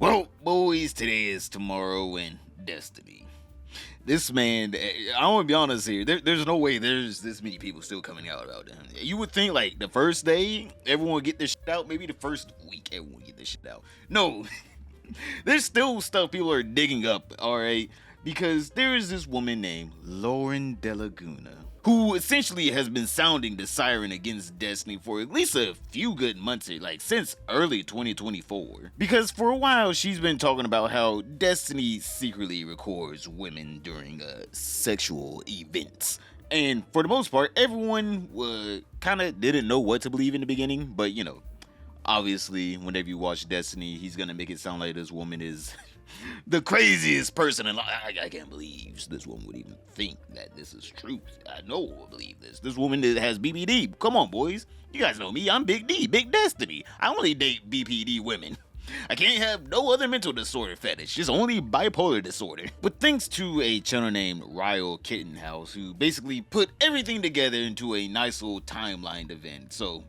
Well, boys, today is tomorrow in Destiny. This man, I want to be honest here. There's no way there's this many people still coming out about him. You would think like the first day everyone would get this shit out. Maybe the first week everyone would get this shit out. No, there's still stuff people are digging up. All right, because there is this woman named Lauren DeLaguna, who essentially has been sounding the siren against Destiny for at least a few good months here, like since early 2024. Because for a while, she's been talking about how Destiny secretly records women during sexual events. And for the most part, everyone kind of didn't know what to believe in the beginning, but you know, obviously, whenever you watch Destiny, he's gonna make it sound like this woman is the craziest person in life. I can't believe this woman would even think that this is true. I know I believe this. This woman that has BPD. Come on, boys. You guys know me. I'm Big D, Big Destiny. I only date BPD women. I can't have no other mental disorder fetish, just only bipolar disorder. But thanks to a channel named Ryle Kittenhouse, who basically put everything together into a nice little timeline event. So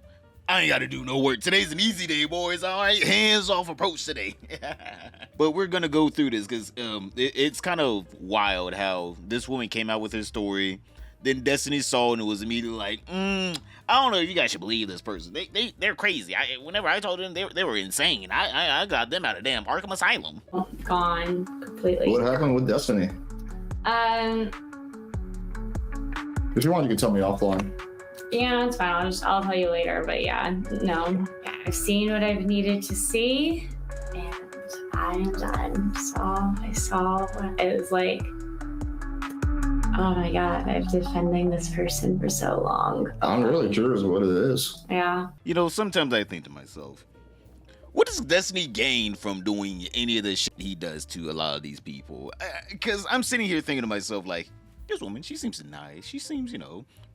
I ain't gotta do no work. Today's an easy day, boys. All right, hands off approach today. But we're gonna go through this because it's kind of wild how this woman came out with her story. Then Destiny saw it and it was immediately like, I don't know if you guys should believe this person. They're crazy. Whenever I told them they were insane, I got them out of damn Arkham Asylum. Gone completely. What happened with Destiny? If you want, you can tell me offline. Yeah, it's fine. I'll tell you later. But yeah, no. I've seen what I've needed to see, and I'm done. I saw what it was like. Oh my god, I've been defending this person for so long. I'm really curious what it is. Yeah. You know, sometimes I think to myself, what does Destiny gain from doing any of the shit he does to a lot of these people? Because I'm sitting here thinking to myself, like, this woman, she seems nice. She seems,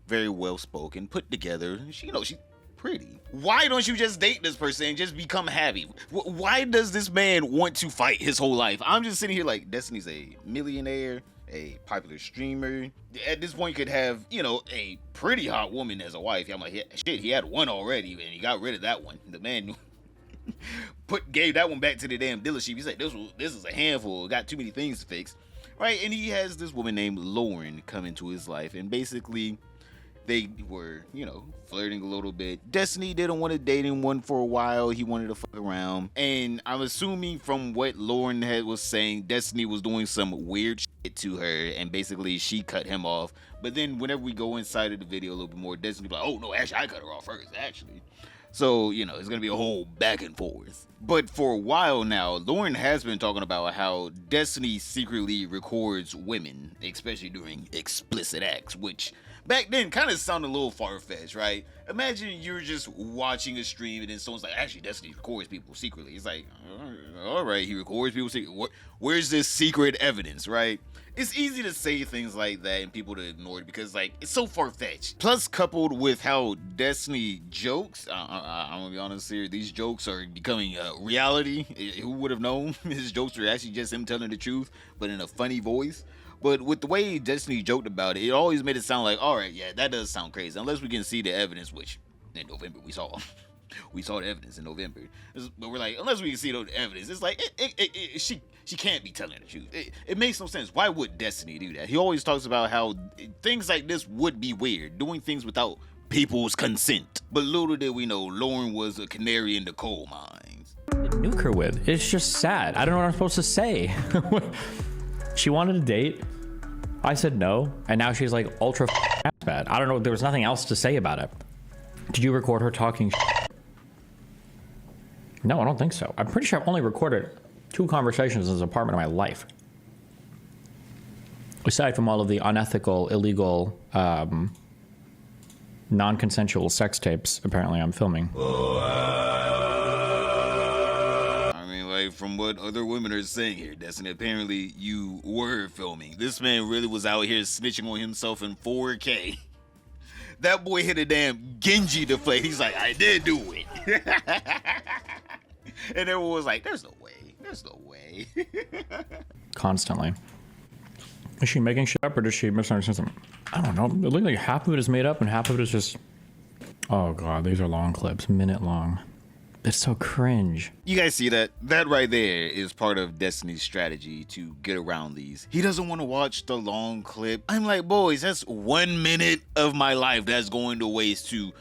very well spoken, put together. She's pretty. Why don't you just date this person and just become happy? Why does this man want to fight his whole life? I'm just sitting here like, Destiny's a millionaire, a popular streamer. At this point, could have, a pretty hot woman as a wife. I'm like, yeah, shit, he had one already, and he got rid of that one. The man gave that one back to the damn dealership. He said, this is a handful. Got too many things to fix. Right? And he has this woman named Lauren come into his life, and basically they were, flirting a little bit. Destiny didn't want to date anyone for a while. He wanted to fuck around. And I'm assuming from what Lauren was saying, Destiny was doing some weird shit to her, and basically she cut him off. But then whenever we go inside of the video a little bit more, Destiny be like, oh no, actually I cut her off first, actually. So, it's going to be a whole back and forth. But for a while now, Lauren has been talking about how Destiny secretly records women, especially during explicit acts, which back then kind of sounded a little far-fetched, right? Imagine you're just watching a stream and then someone's like, actually, Destiny records people secretly. It's like, all right, he records people secretly. Where's this secret evidence, right? It's easy to say things like that and people to ignore it because, it's so far-fetched. Plus, coupled with how Destiny jokes, I'm gonna be honest here, these jokes are becoming reality. Who would have known his jokes were actually just him telling the truth, but in a funny voice? But with the way Destiny joked about it, it always made it sound like, all right, yeah, that does sound crazy. Unless we can see the evidence, which in November we saw. We saw the evidence in November. But we're like, unless we can see the evidence, it's like, she can't be telling the truth. It makes no sense. Why would Destiny do that? He always talks about how things like this would be weird, doing things without people's consent. But little did we know, Lauren was a canary in the coal mines. Nuke her with. It's just sad. I don't know what I'm supposed to say. She wanted a date. I said no. And now she's like ultra bad. I don't know. There was nothing else to say about it. Did you record her talking? No, I don't think so. I'm pretty sure I've only recorded 2 conversations in this apartment in my life. Aside from all of the unethical, illegal, non-consensual sex tapes, apparently I'm filming. From what other women are saying here, Destiny, apparently you were filming. This man really was out here snitching on himself in 4K. That boy hit a damn Genji deflate. He's like, I did do it. And everyone was like, there's no way. There's no way. Constantly. Is she making shit up or does she misunderstand something? I don't know. It looks like half of it is made up and half of it is just... Oh god, these are long clips. Minute long. It's so cringe. You guys see that? That right there is part of Destiny's strategy to get around these. He doesn't want to watch the long clip. I'm like, boys, that's 1 minute of my life that's going to waste to,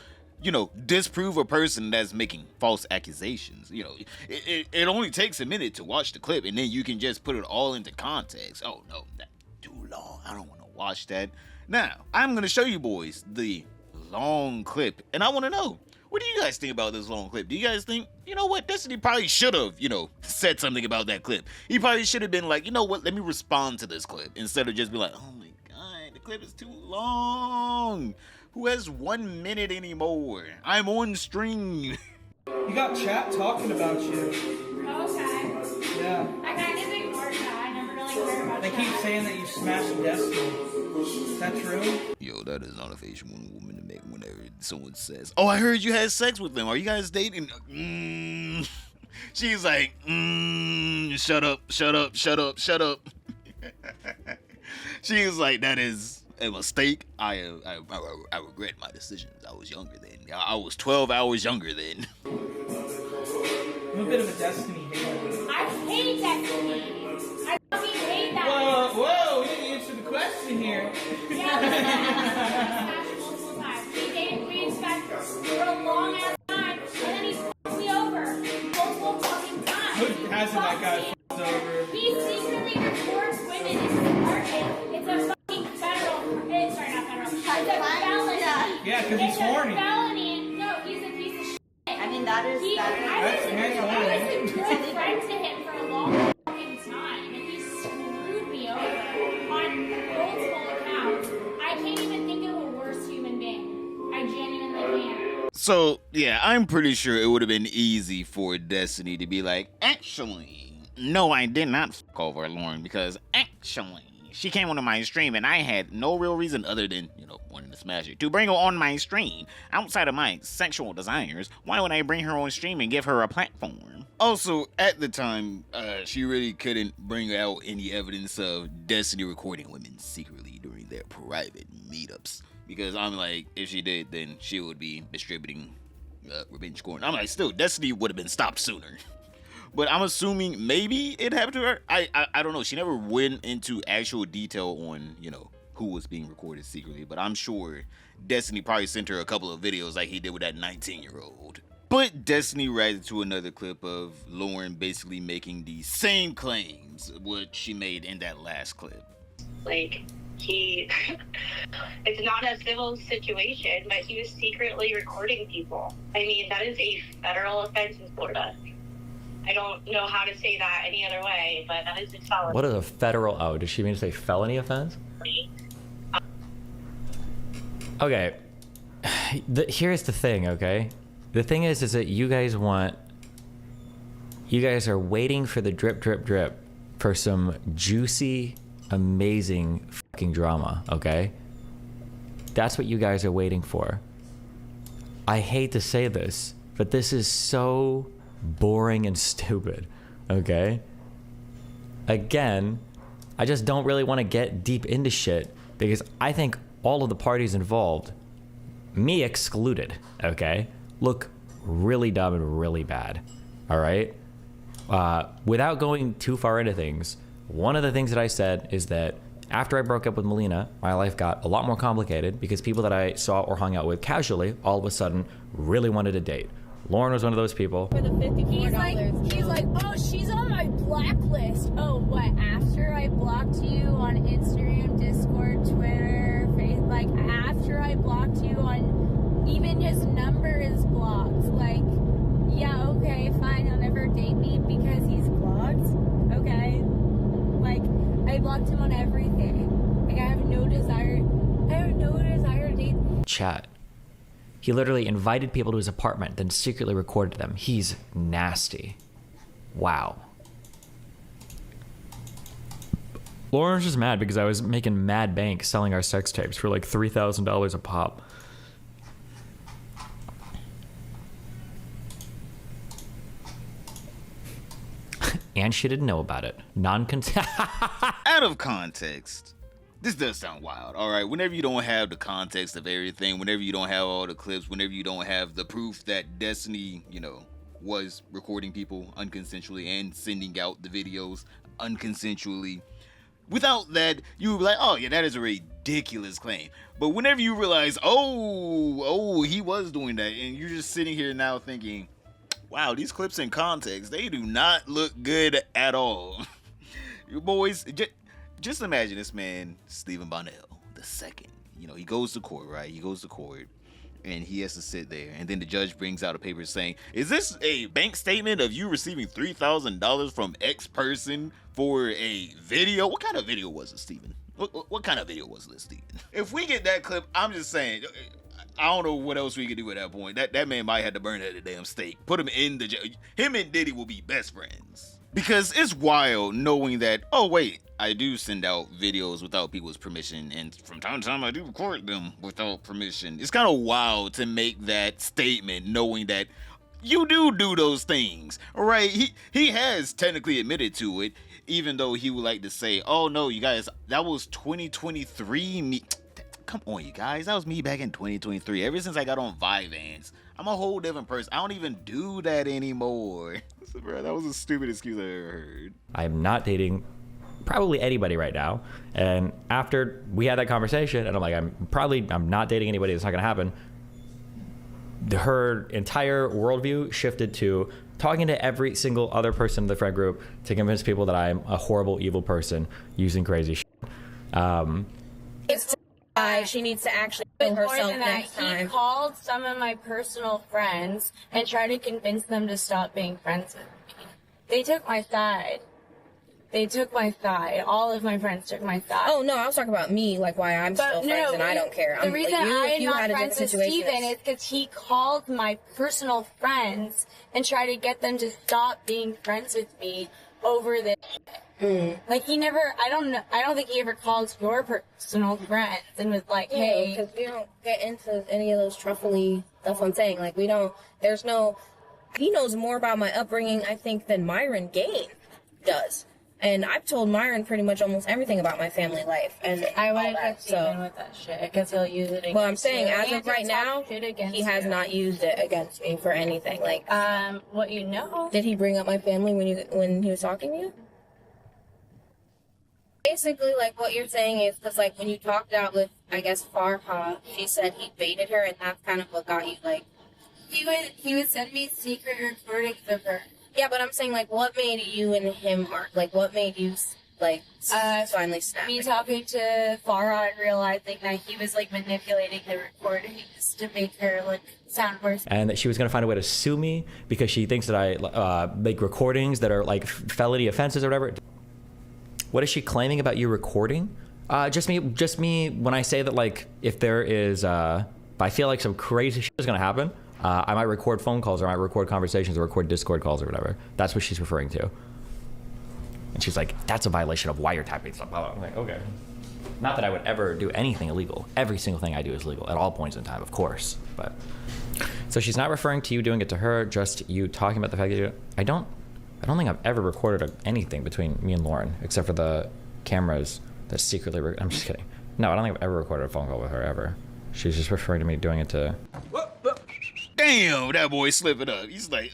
you know, disprove a person that's making false accusations. You know, it only takes a minute to watch the clip, and then you can just put it all into context. Oh no, that's too long. I don't want to watch that. Now, I'm going to show you boys the long clip, and I want to know, what do you guys think about this long clip? Do you guys think, you know what, Destiny probably should have, you know, said something about that clip? He probably should have been like, you know what, let me respond to this clip, instead of just be like, oh my god, the clip is too long. Who has 1 minute anymore? I'm on stream. You got chat talking about you. Okay. Yeah. I kind of ignored that. I never really cared about They keep saying that you smashed Destiny. Is that true? Yo, that is not a face one woman to make whenever someone says, oh, I heard you had sex with them. Are you guys dating? She's like, shut up, shut up, shut up, shut up. She was like, that is a mistake. I regret my decisions. I was younger then. I was 12 hours younger then. I'm a bit of a Destiny hater. I hate Destiny. I fucking hate that. Whoa, you didn't answer the question here. Yeah, we multiple times. We smashed for a long ass time, and then he fucked me over multiple fucking times. Who hasn't that guy fucked over? He secretly records women in his apartment. It's a fucking federal. Sorry, not federal. It's a felony. Yeah, because he's horny. It's a felony. No, he's a piece of shit. I mean, that is. I was a good friend to him for a long fucking time, and he screwed me over on multiple accounts. I can't even think of a worse human being. I genuinely can't. So, yeah, I'm pretty sure it would have been easy for Destiny to be like, actually, no, I did not fuck over Lauren, because actually, she came onto my stream and I had no real reason other than, you know, wanting to smash her, to bring her on my stream. Outside of my sexual desires, why would I bring her on stream and give her a platform? Also, at the time, she really couldn't bring out any evidence of Destiny recording women secretly during their private meetups. Because I'm like, if she did, then she would be distributing revenge porn. I'm like, still, Destiny would have been stopped sooner. But I'm assuming maybe it happened to her. I don't know. She never went into actual detail on, you know, who was being recorded secretly. But I'm sure Destiny probably sent her a couple of videos like he did with that 19-year-old. But Destiny reacted to another clip of Lauren basically making the same claims what she made in that last clip. Like, it's not a civil situation, but he was secretly recording people. I mean, that is a federal offense in Florida. I don't know how to say that any other way, but that is a felony. What is a federal? Oh, did she mean to say felony offense? Okay. Here's the thing, okay? The thing is that you guys are waiting for the drip, drip, drip for some juicy, amazing fucking drama, okay? That's what you guys are waiting for. I hate to say this, but this is so boring and stupid, okay? Again, I just don't really want to get deep into shit because I think all of the parties involved, me excluded, okay, look really dumb and really bad, all right? Without going too far into things, one of the things that I said is that after I broke up with Melina, my life got a lot more complicated because people that I saw or hung out with casually all of a sudden really wanted to date. Lauren was one of those people. For the $54. He's like, oh, she's on my blacklist. Oh, what? After I blocked you on Instagram, Discord, Twitter, Facebook, like after I blocked you on, even his number is blocked. Like, yeah, okay, fine, he'll never date me because he's blocked. Okay, like I blocked him on everything. Like I have no desire to date. Chat. He literally invited people to his apartment, then secretly recorded them. He's nasty. Wow. Lauren's just mad because I was making mad bank selling our sex tapes for like $3,000 a pop. And she didn't know about it. Out of context, this does sound wild, all right? Whenever you don't have the context of everything, whenever you don't have all the clips, whenever you don't have the proof that Destiny, you know, was recording people unconsensually and sending out the videos unconsensually. Without that, you would be like, oh yeah, that is a ridiculous claim. But whenever you realize, oh, he was doing that, and you're just sitting here now thinking, wow, these clips in context, they do not look good at all. You boys, just imagine this man, Stephen Bonnell II. You know, he goes to court, right? He goes to court, and he has to sit there, and then the judge brings out a paper saying, is this a bank statement of you receiving $3,000 from X person for a video? What kind of video was it, Stephen? What kind of video was this, Stephen? If we get that clip, I'm just saying, I don't know what else we could do at that point. That man might have to burn at the damn stake. Put him in the jail. Him and Diddy will be best friends. Because it's wild knowing that, oh wait, I do send out videos without people's permission, and from time to time I do record them without permission. It's kind of wild to make that statement knowing that you do those things, right? He has technically admitted to it, even though he would like to say, oh no, you guys, that was 2023 me. Come on, you guys, that was me back in 2023. Ever since I got on Vyvanse, I'm a whole different person. I don't even do that anymore. So, bro, that was the stupidest excuse I ever heard. I am not dating probably anybody right now. And after we had that conversation, and I'm like, I'm not dating anybody. It's not gonna happen. Her entire worldview shifted to talking to every single other person in the friend group to convince people that I'm a horrible, evil person using crazy shit. She needs to actually kill herself next time. He called some of my personal friends and tried to convince them to stop being friends with me. They took my side. All of my friends took my side. Oh no, I was talking about me, like why I'm still friends and I don't care. The reason I'm not friends with Steven is because he called my personal friends and tried to get them to stop being friends with me over this shit. Like he never, I don't think he ever called your personal friends and was like, hey. Because we don't get into any of those truffly stuff I'm saying. Like he knows more about my upbringing, I think, than Myron Gain does. And I've told Myron pretty much almost everything about my family life. And I wouldn't touch Steven with that shit because he'll use it against Well, I'm saying, you. as of right now, he has not used it against me for anything. Like, what you know? Did he bring up my family when he was talking to you? Basically, like, what you're saying is, because, like, when you talked out with, I guess, Farha, she said he baited her, and that's kind of what got you, like... He would send me secret recordings of her. Yeah, but I'm saying, like, what made you and him, like, what made you, like, finally snap? Me talking to Farah and realizing that he was, like, manipulating the recordings to make her, like, sound worse. And that she was going to find a way to sue me because she thinks that I make recordings that are, like, felony offenses or whatever. What is she claiming about you recording? Just me, when I say that, like, if there is, if I feel like some crazy shit is going to happen, I might record phone calls or I might record conversations or record Discord calls or whatever. That's what she's referring to. And she's like, that's a violation of wiretapping stuff. I'm like, okay. Not that I would ever do anything illegal. Every single thing I do is legal at all points in time, of course. But so she's not referring to you doing it to her, just you talking about the fact that you... I don't think I've ever recorded anything between me and Lauren, except for the cameras that secretly... I'm just kidding. No, I don't think I've ever recorded a phone call with her, ever. She's just referring to me doing it to... Damn, that boy slipping up. He's like,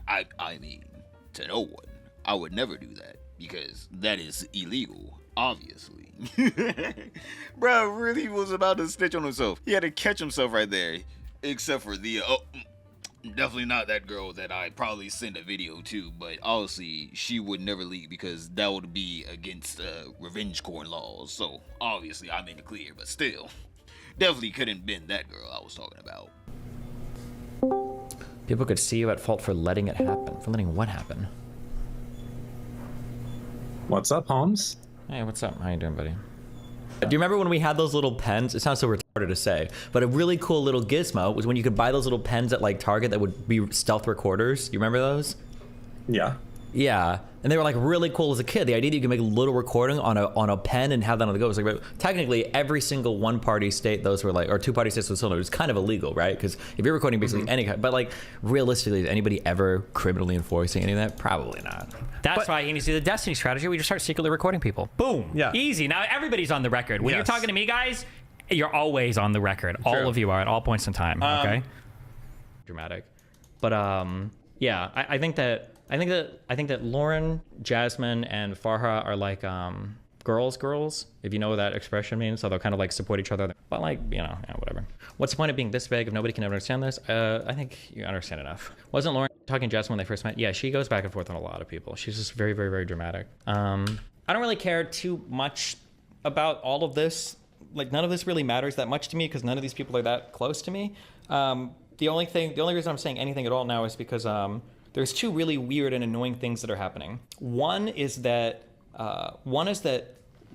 I mean, to no one. I would never do that because that is illegal, obviously. Bro really was about to snitch on himself. He had to catch himself right there. Except for the, definitely not that girl that I probably sent a video to, but obviously she would never leak because that would be against revenge corn laws. So obviously I'm in the clear, but still, definitely couldn't been that girl I was talking about. People could see you at fault for letting it happen. For letting what happen? What's up, Holmes? Hey, what's up? How you doing, buddy? Do you remember when we had those little pens? It sounds so retarded to say, but a really cool little gizmo was when you could buy those little pens at like Target that would be stealth recorders. You remember those? Yeah. Yeah, and they were like really cool as a kid. The idea that you could make a little recording on a pen and have that on the go was like, technically every single one-party state, those were like, or two-party states was still, it was kind of illegal, right? Because if you're recording basically any kind, but like realistically, is anybody ever criminally enforcing any of that? Probably not. That's why you need to see the Destiny strategy. We just start secretly recording people. Boom. Yeah. Easy. Now everybody's on the record. When you're talking to me, guys, you're always on the record. All of you are at all points in time. Okay. Dramatic, but Yeah, I think that Lauren, Jasmine, and Farha are like girls, if you know what that expression means. So they'll kind of like support each other. But like, you know, yeah, whatever. What's the point of being this vague if nobody can ever understand this? I think you understand enough. Wasn't Lauren talking to Jasmine when they first met? Yeah, she goes back and forth on a lot of people. She's just very, very, very dramatic. I don't really care too much about all of this. Like, none of this really matters that much to me because none of these people are that close to me. The only reason I'm saying anything at all now is because there's two really weird and annoying things that are happening. One is that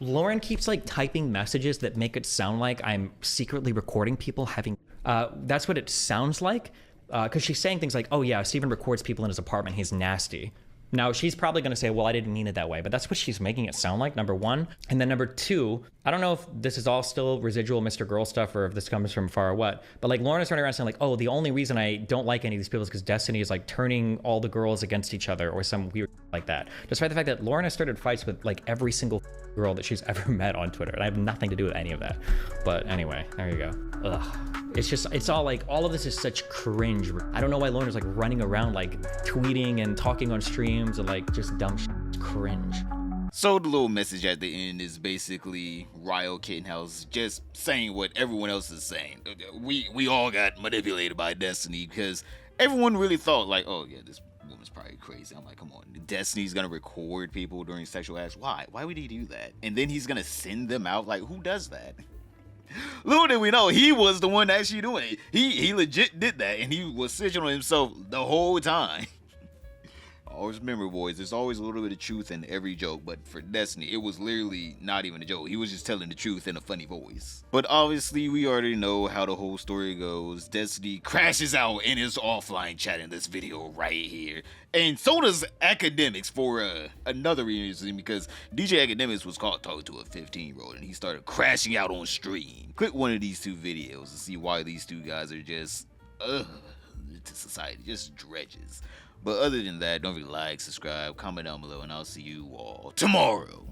Lauren keeps like typing messages that make it sound like I'm secretly recording people having. That's what it sounds like, because she's saying things like, "Oh yeah, Steven records people in his apartment. He's nasty." Now, she's probably going to say, well, I didn't mean it that way, but that's what she's making it sound like, number one. And then number two, I don't know if this is all still residual Mr. Girl stuff or if this comes from far or what, but like Lauren is running around saying like, oh, the only reason I don't like any of these people is because Destiny is like turning all the girls against each other or some weird like that. Despite the fact that Lauren has started fights with like every single girl that she's ever met on Twitter. And I have nothing to do with any of that. But anyway, there you go. Ugh. It's all like, all of this is such cringe. I don't know why Lauren is like running around like tweeting and talking on streams and like just dumb shit. It's cringe. So the little message at the end is basically Ryo Kittenhouse just saying what everyone else is saying. We all got manipulated by Destiny because everyone really thought like, oh yeah, this woman's probably crazy. I'm like, come on, Destiny's gonna record people during sexual acts. Why would he do that? And then he's gonna send them out. Like, who does that? Little did we know he was the one actually doing it. He legit did that, and he was snitching on himself the whole time. Always remember, boys, there's always a little bit of truth in every joke, but for Destiny, it was literally not even a joke. He was just telling the truth in a funny voice. But obviously, we already know how the whole story goes. Destiny crashes out in his offline chat in this video right here. And so does Academics for another reason, because DJ Academics was caught talking to a 15-year-old, and he started crashing out on stream. Click one of these two videos to see why these two guys are just, to society, just dredges. But other than that, don't forget to like, subscribe, comment down below, and I'll see you all tomorrow.